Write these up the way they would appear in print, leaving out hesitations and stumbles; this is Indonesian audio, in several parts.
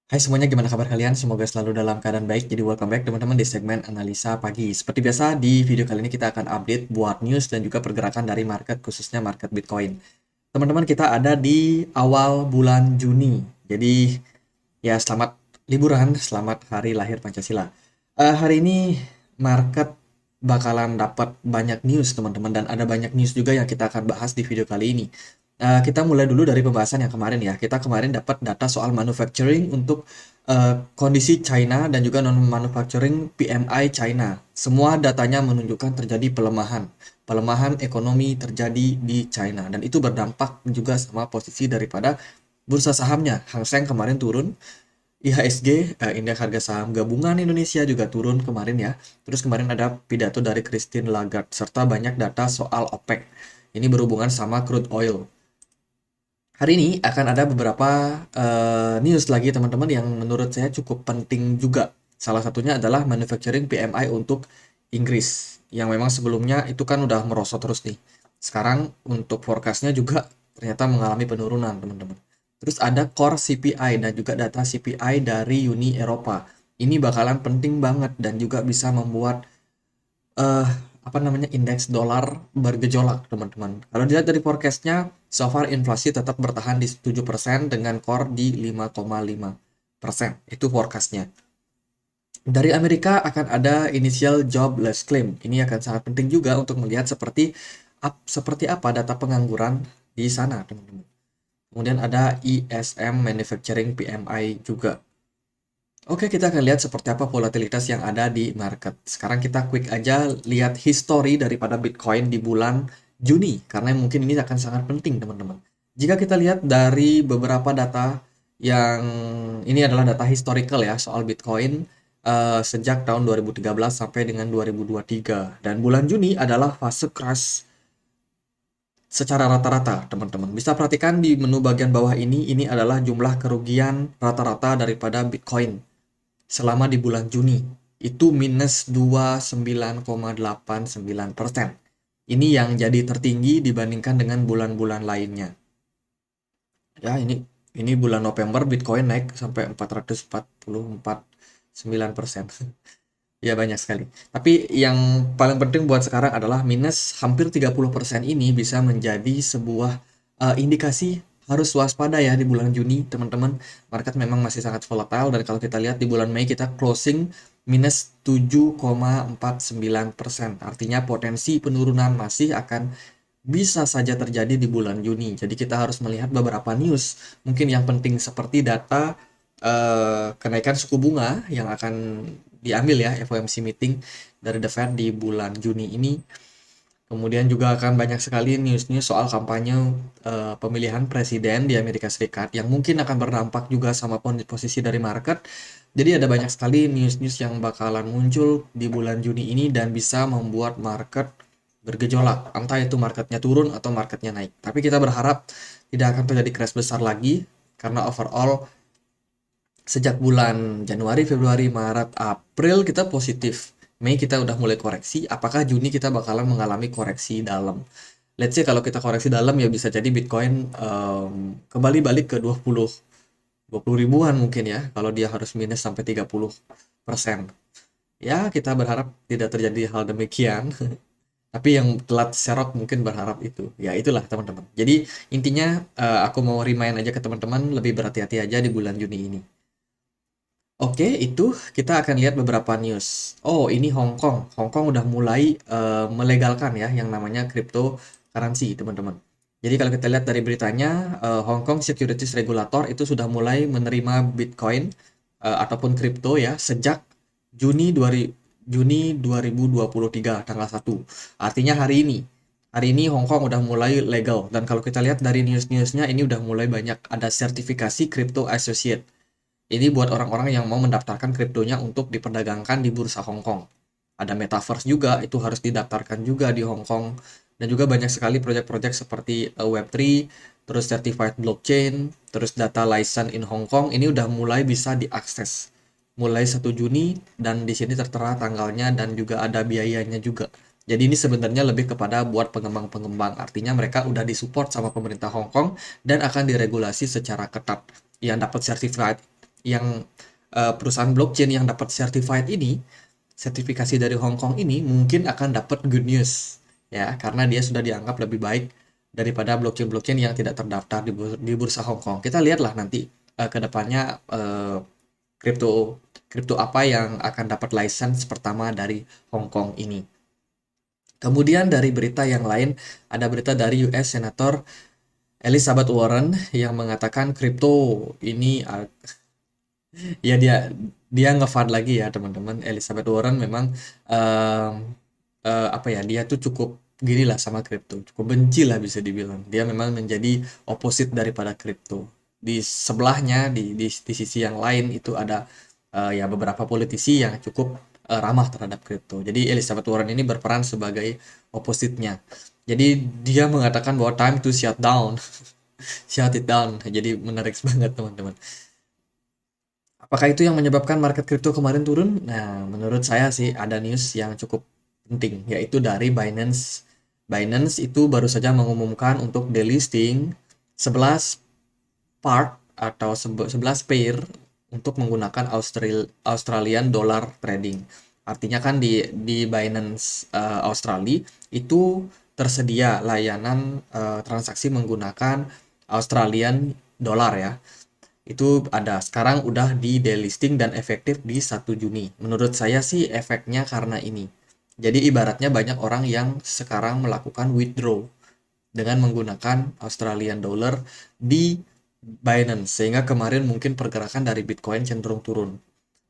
Hai semuanya, gimana kabar kalian? Semoga selalu dalam keadaan baik. Jadi welcome back teman-teman di segmen analisa pagi. Seperti biasa di video kali ini kita akan update buat news dan juga pergerakan dari market, khususnya market Bitcoin. Teman-teman, kita ada di awal bulan Juni. Jadi ya selamat liburan, selamat hari lahir Pancasila. Hari ini market bakalan dapat banyak news teman-teman, dan ada banyak news juga yang kita akan bahas di video kali ini. Kita mulai dulu dari pembahasan yang kemarin ya. Kita kemarin dapat data soal manufacturing untuk kondisi China dan juga non-manufacturing PMI China. Semua datanya menunjukkan terjadi pelemahan. Pelemahan ekonomi terjadi di China. Dan itu berdampak juga sama posisi daripada bursa sahamnya. Hang Seng kemarin turun, IHSG, Indeks Harga Saham Gabungan Indonesia juga turun kemarin ya. Terus kemarin ada pidato dari Christine Lagarde, serta banyak data soal OPEC. Ini berhubungan sama crude oil. Hari ini akan ada beberapa news lagi teman-teman yang menurut saya cukup penting juga. Salah satunya adalah manufacturing PMI untuk Inggris, yang memang sebelumnya itu kan udah merosot terus nih. Sekarang untuk forecastnya juga ternyata mengalami penurunan teman-teman. Terus ada core CPI dan juga data CPI dari Uni Eropa. Ini bakalan penting banget dan juga bisa membuat eh apa namanya, indeks dolar bergejolak teman-teman. Kalau dilihat dari forecastnya, so far inflasi tetap bertahan di 7% dengan core di 5,5%. Itu forecastnya. Dari Amerika akan ada initial jobless claim. Ini akan sangat penting juga untuk melihat seperti apa data pengangguran di sana, teman-teman. Kemudian ada ISM Manufacturing PMI juga. Oke, kita akan lihat seperti apa volatilitas yang ada di market. Sekarang kita quick aja lihat history daripada Bitcoin di bulan Juni, karena mungkin ini akan sangat penting, teman-teman. Jika kita lihat dari beberapa data yang ini adalah data historical ya soal Bitcoin sejak tahun 2013 sampai dengan 2023. Dan bulan Juni adalah fase crash secara rata-rata, teman-teman. Bisa perhatikan di menu bagian bawah ini adalah jumlah kerugian rata-rata daripada Bitcoin selama di bulan Juni. Itu minus 29,89%. Ini yang jadi tertinggi dibandingkan dengan bulan-bulan lainnya. Ya, ini bulan November Bitcoin naik sampai 444,9%. Ya, banyak sekali. Tapi yang paling penting buat sekarang adalah minus hampir 30% ini bisa menjadi sebuah indikasi harus waspada ya di bulan Juni, teman-teman. Market memang masih sangat volatile, dan kalau kita lihat di bulan Mei kita closing minus 7,49%. Artinya potensi penurunan masih akan bisa saja terjadi di bulan Juni. Jadi kita harus melihat beberapa news mungkin yang penting seperti data kenaikan suku bunga yang akan diambil ya FOMC meeting dari The Fed di bulan Juni ini. Kemudian juga akan banyak sekali news-news soal kampanye pemilihan presiden di Amerika Serikat yang mungkin akan berdampak juga sama posisi dari market. Jadi ada banyak sekali news-news yang bakalan muncul di bulan Juni ini dan bisa membuat market bergejolak. Entah itu marketnya turun atau marketnya naik. Tapi kita berharap tidak akan terjadi crash besar lagi, karena overall sejak bulan Januari, Februari, Maret, April kita positif. Mei kita udah mulai koreksi. Apakah Juni kita bakalan mengalami koreksi dalam? Let's say kalau kita koreksi dalam ya bisa jadi Bitcoin kembali balik ke 20 ribuan mungkin ya. Kalau dia harus minus sampai 30%. Ya, kita berharap tidak terjadi hal demikian. Tapi yang telat serok mungkin berharap itu. Ya itulah teman-teman. Jadi intinya aku mau remind aja ke teman-teman lebih berhati-hati aja di bulan Juni ini. Oke, itu kita akan lihat beberapa news. Oh, ini Hong Kong. Hong Kong udah mulai melegalkan ya yang namanya cryptocurrency, teman-teman. Jadi kalau kita lihat dari beritanya, Hong Kong Securities Regulator itu sudah mulai menerima Bitcoin ataupun kripto ya sejak Juni 2023 tanggal 1. Artinya hari ini. Hari ini Hong Kong udah mulai legal, dan kalau kita lihat dari news-newsnya ini udah mulai banyak ada sertifikasi Crypto Associate. Ini buat orang-orang yang mau mendaftarkan kriptonya untuk diperdagangkan di bursa Hong Kong. Ada metaverse juga, itu harus didaftarkan juga di Hong Kong. Dan juga banyak sekali proyek-proyek seperti Web3, terus certified blockchain, terus data license in Hong Kong, ini udah mulai bisa diakses. Mulai 1 Juni, dan di sini tertera tanggalnya dan juga ada biayanya juga. Jadi ini sebenarnya lebih kepada buat pengembang-pengembang. Artinya mereka udah disupport sama pemerintah Hong Kong dan akan diregulasi secara ketat. Yang dapat yang perusahaan blockchain yang dapat certified ini, sertifikasi dari Hong Kong ini mungkin akan dapat good news ya, karena dia sudah dianggap lebih baik daripada blockchain-blockchain yang tidak terdaftar di bursa Hong Kong. Kita lihatlah nanti ke depannya kripto kripto apa yang akan dapat license pertama dari Hong Kong ini. Kemudian dari berita yang lain, ada berita dari US Senator Elizabeth Warren yang mengatakan kripto ini ya dia ngefund lagi ya teman-teman. Elizabeth Warren memang em, apa ya, dia tuh cukup gini lah sama kripto, cukup benci lah bisa dibilang. Dia memang menjadi opposite daripada kripto. Di sebelahnya, di sisi yang lain itu ada ya beberapa politisi yang cukup ramah terhadap kripto. Jadi Elizabeth Warren ini berperan sebagai opposite-nya. Jadi dia mengatakan bahwa time to shut down, shut it down. Jadi menarik banget teman-teman. Apakah itu yang menyebabkan market kripto kemarin turun? Nah, menurut saya sih ada news yang cukup penting, yaitu dari Binance. Binance itu baru saja mengumumkan untuk delisting 11 part atau 11 pair untuk menggunakan Australian dollar trading. Artinya kan di Binance Australia itu tersedia layanan transaksi menggunakan Australian dollar ya. Itu ada, sekarang udah di delisting dan efektif di 1 Juni. Menurut saya sih efeknya karena ini. Jadi ibaratnya banyak orang yang sekarang melakukan withdraw dengan menggunakan Australian dollar di Binance, sehingga kemarin mungkin pergerakan dari Bitcoin cenderung turun.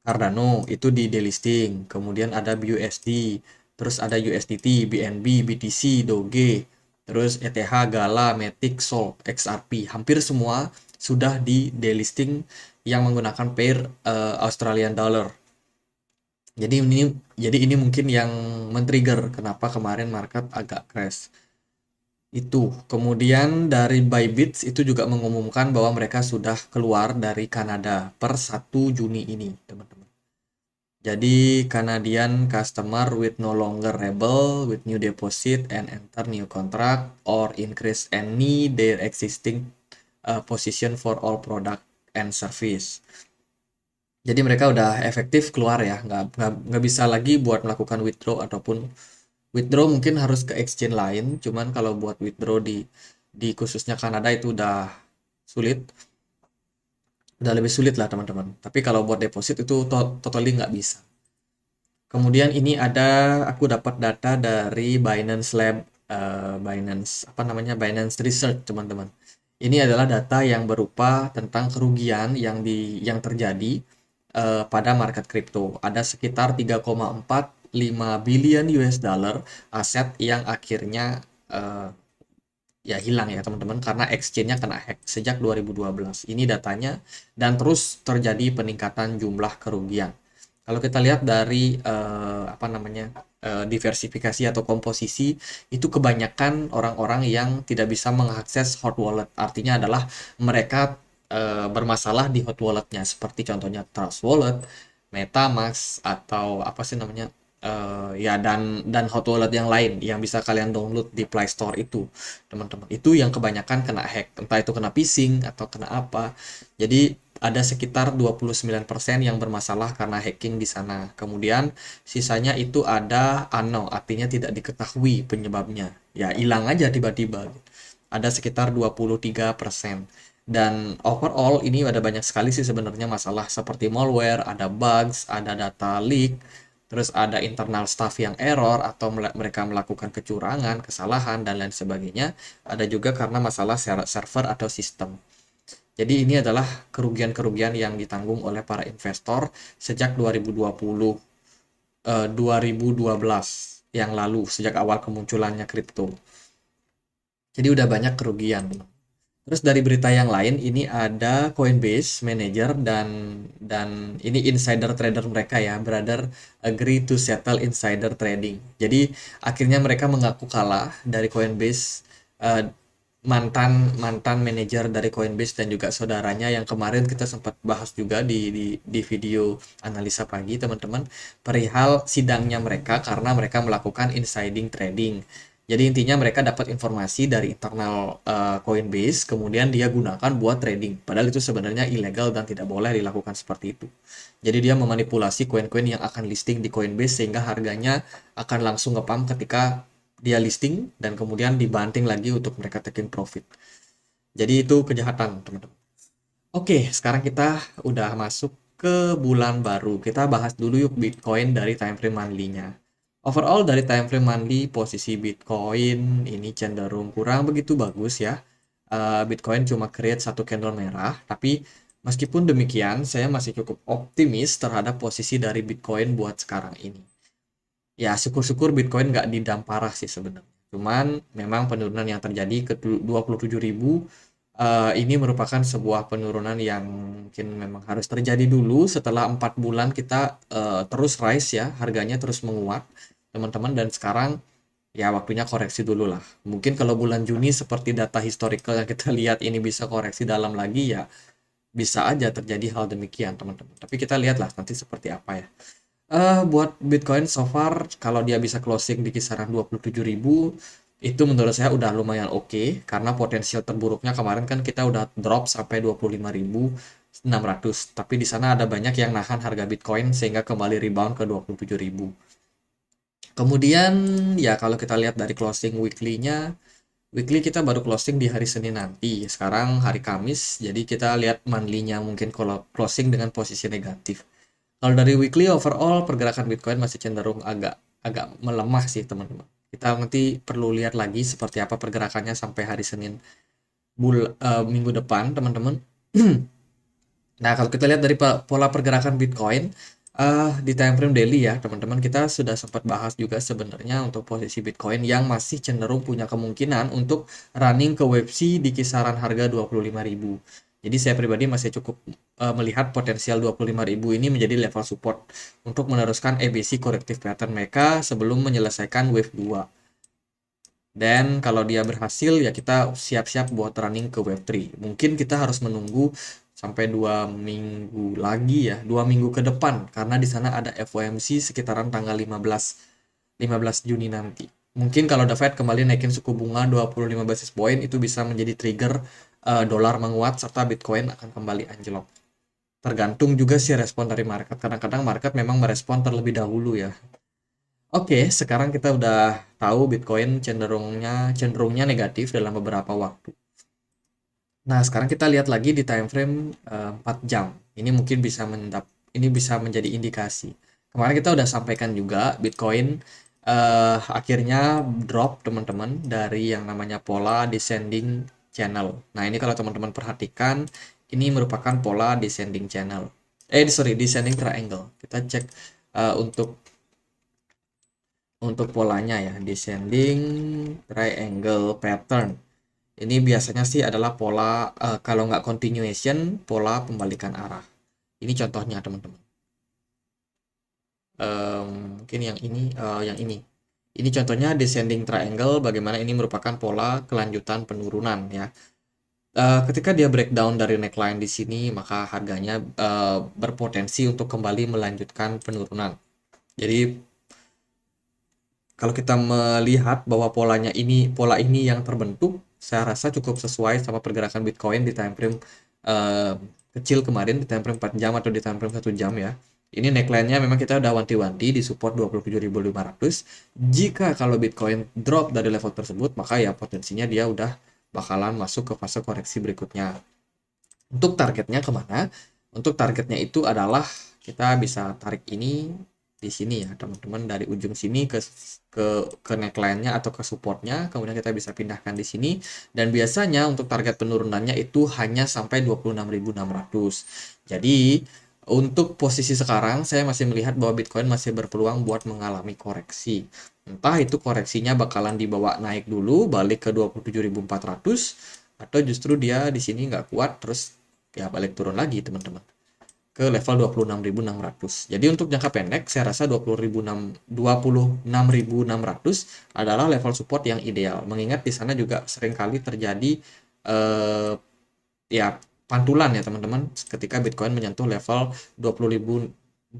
Cardano itu di delisting, kemudian ada BUSD, terus ada USDT, BNB, BTC, Doge, terus ETH, Gala, Matic, Sol, XRP. Hampir semua sudah di delisting yang menggunakan pair Australian dollar. Jadi ini mungkin yang men-trigger kenapa kemarin market agak crash. Itu. Kemudian dari Bybit itu juga mengumumkan bahwa mereka sudah keluar dari Kanada per 1 Juni ini, teman-teman. Jadi Canadian customer with no longer able with new deposit and enter new contract or increase any their existing position for all product and service. Jadi mereka udah efektif keluar ya, nggak bisa lagi buat melakukan withdraw ataupun withdraw mungkin harus ke exchange lain, cuman kalau buat withdraw di khususnya Kanada itu udah sulit, udah lebih sulit lah teman-teman. Tapi kalau buat deposit itu totally nggak bisa. Kemudian ini ada, aku dapat data dari Binance Lab, Binance apa namanya, Binance Research teman-teman. Ini adalah data yang berupa tentang kerugian yang terjadi pada market kripto. Ada sekitar 3,45 billion US dollar aset yang akhirnya ya hilang ya teman-teman, karena exchange-nya kena hack sejak 2012. Ini datanya, dan terus terjadi peningkatan jumlah kerugian. Kalau kita lihat dari apa namanya, diversifikasi atau komposisi, itu kebanyakan orang-orang yang tidak bisa mengakses hot wallet. Artinya adalah mereka bermasalah di hot walletnya, seperti contohnya Trust Wallet, MetaMask, atau apa sih namanya, ya dan hot wallet yang lain yang bisa kalian download di Play Store itu, teman-teman. Itu yang kebanyakan kena hack, entah itu kena phishing atau kena apa. Jadi ada sekitar 29% yang bermasalah karena hacking di sana. Kemudian sisanya itu ada unknown, artinya tidak diketahui penyebabnya. Ya hilang aja tiba-tiba. Ada sekitar 23%. Dan overall ini ada banyak sekali sih sebenarnya masalah, seperti malware, ada bugs, ada data leak, terus ada internal staff yang error atau mereka melakukan kecurangan, kesalahan, dan lain sebagainya. Ada juga karena masalah server atau sistem. Jadi ini adalah kerugian-kerugian yang ditanggung oleh para investor sejak 2012 yang lalu, sejak awal kemunculannya kripto. Jadi udah banyak kerugian. Terus dari berita yang lain, ini ada Coinbase manager dan ini insider trader mereka ya, brother agree to settle insider trading. Jadi akhirnya mereka mengaku kalah dari Coinbase, eh, mantan mantan manajer dari Coinbase dan juga saudaranya yang kemarin kita sempat bahas juga di video analisa pagi teman-teman, perihal sidangnya mereka karena mereka melakukan insiding trading. Jadi intinya mereka dapat informasi dari internal Coinbase, kemudian dia gunakan buat trading. Padahal itu sebenarnya ilegal dan tidak boleh dilakukan seperti itu. Jadi dia memanipulasi koin-koin yang akan listing di Coinbase sehingga harganya akan langsung nge-pump ketika dia listing dan kemudian dibanting lagi untuk mereka taking profit. Jadi itu kejahatan, teman-teman. Oke, sekarang kita udah masuk ke bulan baru. Kita bahas dulu yuk Bitcoin dari time frame monthly-nya. Overall dari time frame monthly, posisi Bitcoin ini cenderung kurang begitu bagus ya. Bitcoin cuma create satu candle merah, tapi meskipun demikian, saya masih cukup optimis terhadap posisi dari Bitcoin buat sekarang ini. Ya, syukur-syukur Bitcoin nggak didam parah sih sebenarnya. Cuman memang penurunan yang terjadi ke 27.000 ini merupakan sebuah penurunan yang mungkin memang harus terjadi dulu setelah 4 bulan kita terus rise ya, harganya terus menguat teman-teman, dan sekarang ya waktunya koreksi dulu lah. Mungkin kalau bulan Juni seperti data historical yang kita lihat ini bisa koreksi dalam lagi ya, bisa aja terjadi hal demikian teman-teman. Tapi kita lihatlah nanti seperti apa ya. Buat Bitcoin so far kalau dia bisa closing di kisaran 27.000 itu menurut saya udah lumayan oke, karena potensial terburuknya kemarin kan kita udah drop sampai 25.600, tapi di sana ada banyak yang nahan harga Bitcoin sehingga kembali rebound ke 27.000. Kemudian ya kalau kita lihat dari closing weekly-nya, weekly kita baru closing di hari Senin nanti. Sekarang hari Kamis, jadi kita lihat monthly-nya mungkin kalau closing dengan posisi negatif. Kalau dari weekly overall pergerakan Bitcoin masih cenderung agak agak melemah sih teman-teman. Kita nanti perlu lihat lagi seperti apa pergerakannya sampai hari Senin minggu depan teman-teman. Nah, kalau kita lihat dari pola pergerakan Bitcoin di time frame daily ya, teman-teman, kita sudah sempat bahas juga sebenarnya untuk posisi Bitcoin yang masih cenderung punya kemungkinan untuk running ke wave C di kisaran harga 25.000. Jadi saya pribadi masih cukup melihat potensial 25.000 ini menjadi level support untuk meneruskan ABC corrective pattern mereka sebelum menyelesaikan wave 2. Dan kalau dia berhasil ya kita siap-siap buat running ke wave 3. Mungkin kita harus menunggu sampai 2 minggu lagi ya, 2 minggu ke depan, karena di sana ada FOMC sekitaran tanggal 15 Juni nanti. Mungkin kalau The Fed kembali naikin suku bunga 25 basis point itu bisa menjadi trigger dolar menguat serta Bitcoin akan kembali anjlok. Tergantung juga sih respon dari market. Kadang-kadang market memang merespon terlebih dahulu ya. Oke, sekarang kita udah tahu Bitcoin cenderungnya negatif dalam beberapa waktu. Nah, sekarang kita lihat lagi di time frame 4 jam. Ini mungkin ini bisa menjadi indikasi. Kemarin kita udah sampaikan juga Bitcoin akhirnya drop teman-teman dari yang namanya pola descending channel. Nah, ini kalau teman-teman perhatikan, ini merupakan pola descending channel. Descending triangle. Kita cek untuk polanya ya, descending triangle pattern. Ini biasanya sih adalah pola kalau nggak continuation, pola pembalikan arah. Ini contohnya teman-teman. Mungkin yang ini. Ini contohnya descending triangle, bagaimana ini merupakan pola kelanjutan penurunan ya. Ketika dia breakdown dari neckline di sini, maka harganya berpotensi untuk kembali melanjutkan penurunan. Jadi kalau kita melihat bahwa pola ini yang terbentuk, saya rasa cukup sesuai sama pergerakan Bitcoin di time frame kecil kemarin, di time frame 4 jam atau di time frame 1 jam ya. Ini neckline-nya memang kita udah wanti-wanti di support 27.500. Jika kalau Bitcoin drop dari level tersebut, maka ya potensinya dia udah bakalan masuk ke fase koreksi berikutnya. Untuk targetnya kemana? Untuk targetnya itu adalah kita bisa tarik ini di sini ya teman-teman, dari ujung sini ke neckline-nya atau ke supportnya, kemudian kita bisa pindahkan di sini, dan biasanya untuk target penurunannya itu hanya sampai 26.600. Jadi untuk posisi sekarang saya masih melihat bahwa Bitcoin masih berpeluang buat mengalami koreksi. Entah itu koreksinya bakalan dibawa naik dulu balik ke 27.400, atau justru dia di sini nggak kuat terus ya balik turun lagi teman-teman ke level 26.600. Jadi untuk jangka pendek saya rasa 26.600 adalah level support yang ideal. Mengingat di sana juga seringkali terjadi ya pantulan ya teman-teman ketika Bitcoin menyentuh level 26.600.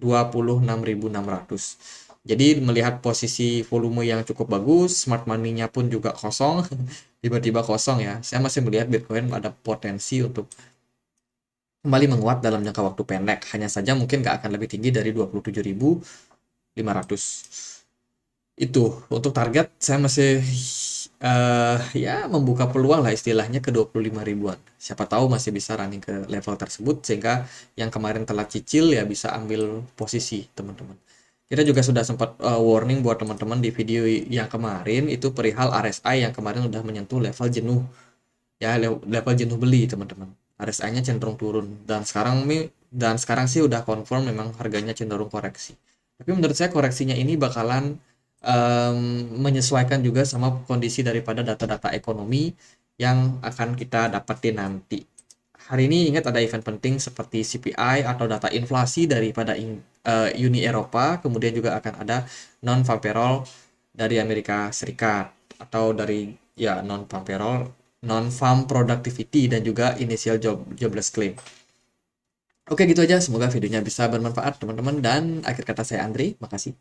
Jadi melihat posisi volume yang cukup bagus, smart money-nya pun juga kosong, tiba-tiba kosong ya. Saya masih melihat Bitcoin ada potensi untuk kembali menguat dalam jangka waktu pendek. Hanya saja mungkin nggak akan lebih tinggi dari 27.500. Itu untuk target saya masih ya membuka peluang lah istilahnya ke 25 ribuan. Siapa tahu masih bisa running ke level tersebut sehingga yang kemarin telat cicil ya bisa ambil posisi teman-teman. Kita juga sudah sempat warning buat teman-teman di video yang kemarin itu perihal RSI yang kemarin udah menyentuh level jenuh. Ya level jenuh beli teman-teman. RSI-nya cenderung turun dan sekarang sih udah confirm memang harganya cenderung koreksi. Tapi menurut saya koreksinya ini bakalan menyesuaikan juga sama kondisi daripada data-data ekonomi yang akan kita dapetin nanti. Hari ini ingat ada event penting seperti CPI atau data inflasi daripada Uni Eropa, kemudian juga akan ada non-farm payroll dari Amerika Serikat atau dari ya non-farm payroll, non-farm productivity dan juga initial jobless claim. Oke gitu aja, semoga videonya bisa bermanfaat teman-teman dan akhir kata saya Andri, makasih.